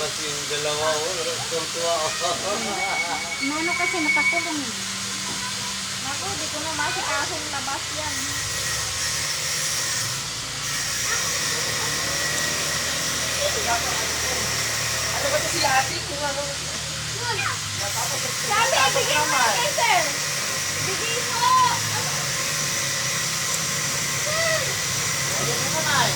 kasi yung dalawa, tuwa ako. Ano kasi nakakulong. Naku, di ko na masikasong labas yan. Ano ba ito si ate? Kung ano? Sabi, bigay mo na sir. Bigay mo. Ano mo naman?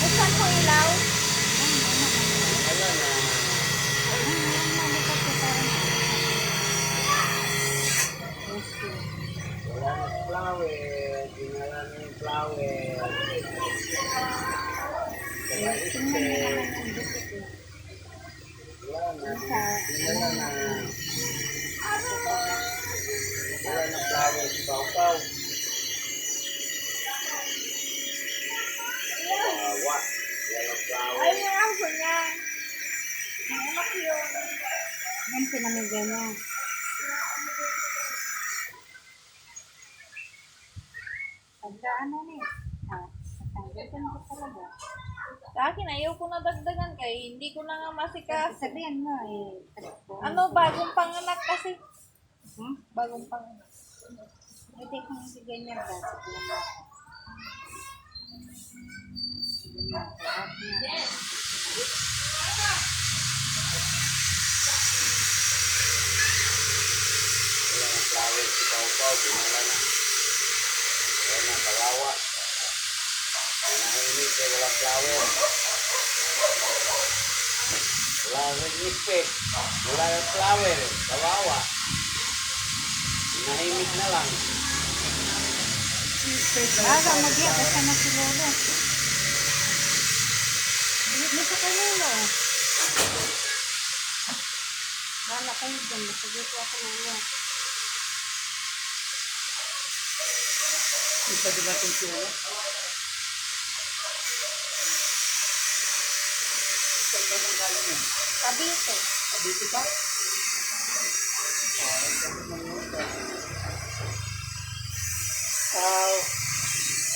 Buksan mo ilaw. Wala na. Wala na flower. Dinala na yung flower. Wala na. Dinala na. Wala na flower. Pau-pau. Wawa. Wala flower. Ay, yung aso niya. Anak yun. Yan pinamigay niya. Pagka ano ni? Natanggalan ko talaga. Sa akin, ayaw ko na dagdagan kay hindi ko na nga masikas. Sabihan mo Ano, bagong panganak kasi. Hmm? Bagong panganak. Hindi kong ibigay niya ba? Sabihan mo. Wala na flower. Si Pau-pau. Dinala na. Wala na kawawa. Nahimik kaya wala flower. Wala na nipit. Wala na flower. Kawawa. Nahimik na lang. Baga mag-iya. Basta na si Lolo. Bilit mo sa kay Lolo. Bala kayo dyan. Masagito ako Lolo. Isa di ba itong suwa? Saan ba nang galing yan? Kabito. Dito pa? Oh, ito naman yun. Ow.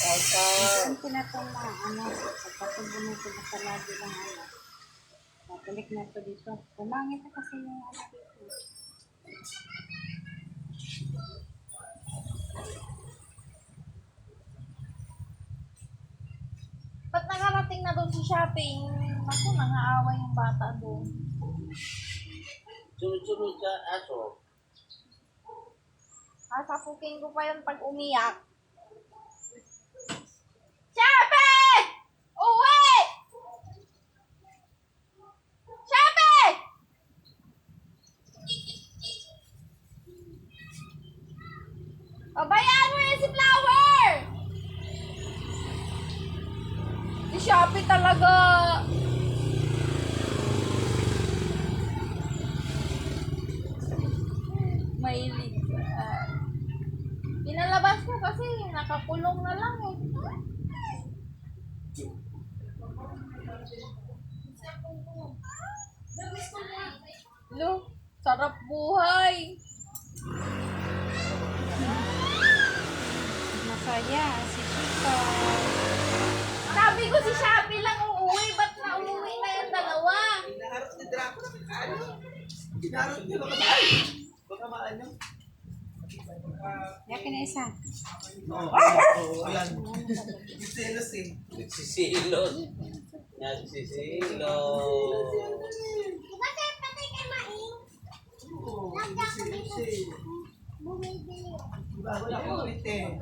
Ow, ow. Ang pinatong mga ano. Pagpatubunin ko basta lagi lang ano. Balik na ito dito. Pumangit na kasi yung ano dito. Ba't nakarating na doon sa shopping? Naku, nangaawa yung bata doon. Sunod-sunod sa aso. Sasapukin ko pa yun pag umiyak. Shape! Uwi! Shape! Pabayaan mo yan si Flower! Si Shopee talaga. Mahilig. Pinalabas ko kasi nakakulong na lang eh. Lo, sarap buhay. Masaya si Chico. Sabi ko si Shopee lang uuwi, ba't na umuwi na yung dalawa? Hinaharap ni Draco na ano? Hinaharap niya baka maay. Baka maano? Yakin na isa. Oo, ayan. Selos eh. Nagsisilot. Nagsisilot. Oo, selos eh. Bago na ako ulit eh.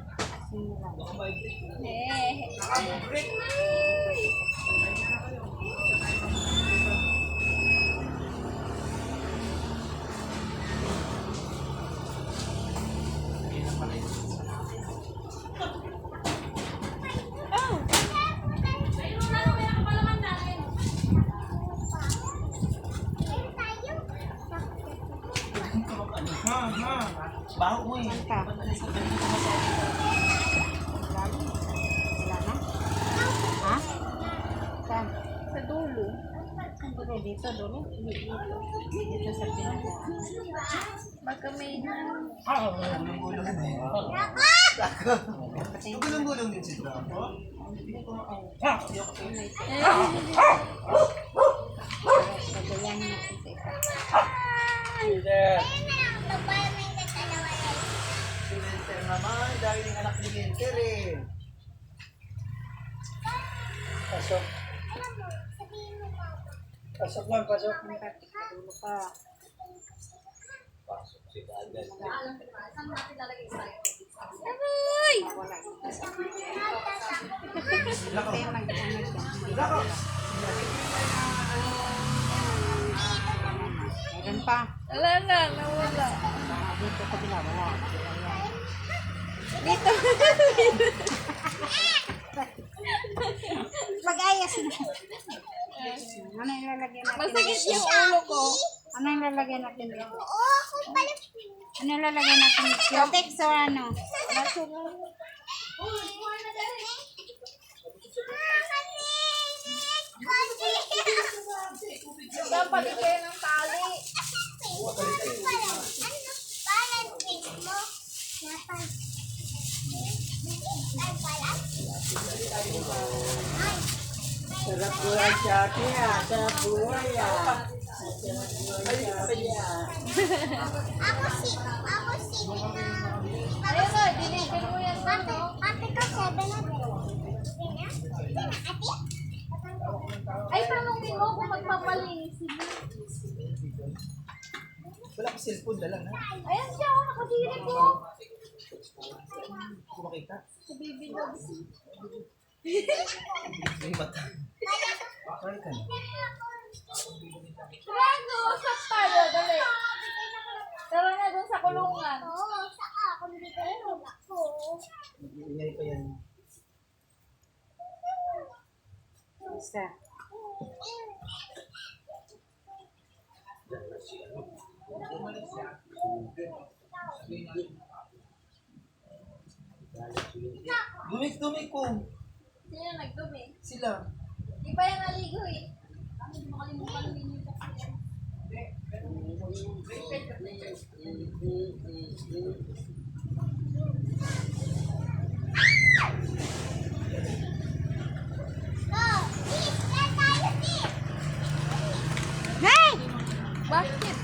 Baka maibig. Nakabubrek. Baho mo eh. Ka. Wala na? Wala na? Ha? Saan? Sa dulo. Dito, dito, dito. Dito sa pinagdaan. Baka may... Gulong-gulong din. Gulong-gulong din si Drapo. Pagayan natin sa isa. Si Winter naman, dahil yung anak ni Winter eh. Pasok. Pasok lang, pasok. Dulo pa. Pasok si Dagan. Aray! Wala. Lako. Kaya mag-ano siya. Lako. Meron pa. Wala na, nawala. Dito kabila, wala. Dito. Mag-ayos na. Ano yung lalagyan natin? Masakit yung ulo ko. Ano yung lalagyan natin dito? Ano yung lalagyan natin? Cutex o ano? Dapat kayo ng tali. Sarap buhay siya, kaya. Sarap buhay ah. Ayun na, deliver mo yan. Ano? Ay, tanongin mo kung magpapalinis. Wala ko cellphone, dala na. Ayan siya, oh, nakadiri ko. Kung makita. Sa baby dogs. May mata. Sorry ka na. Rano, saan tayo? Dali. Tara na dun sa kulungan. Ingay pa yan. Isa. Dumik-dumik ko. Sino nagdumi? Sila. Di ba yan naligo eh? Kami makalimutan din yung kasi. Hey! Bakit?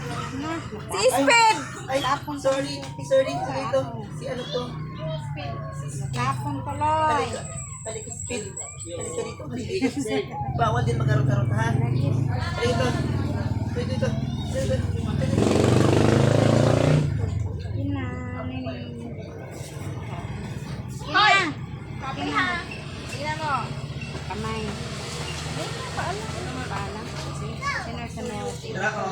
Na. Si Speed! Ay, sorry. Sorry. Sorry to. Si ano to? Tapon tuloy. Balik speed. Balik ka dito. Bawal din magkarot-karot ha. Dito. Dito. Dito. Ina. Hoy! Copy ha! Tingnan mo. Kamay. Paalam. Sino sa meron? Tara ko.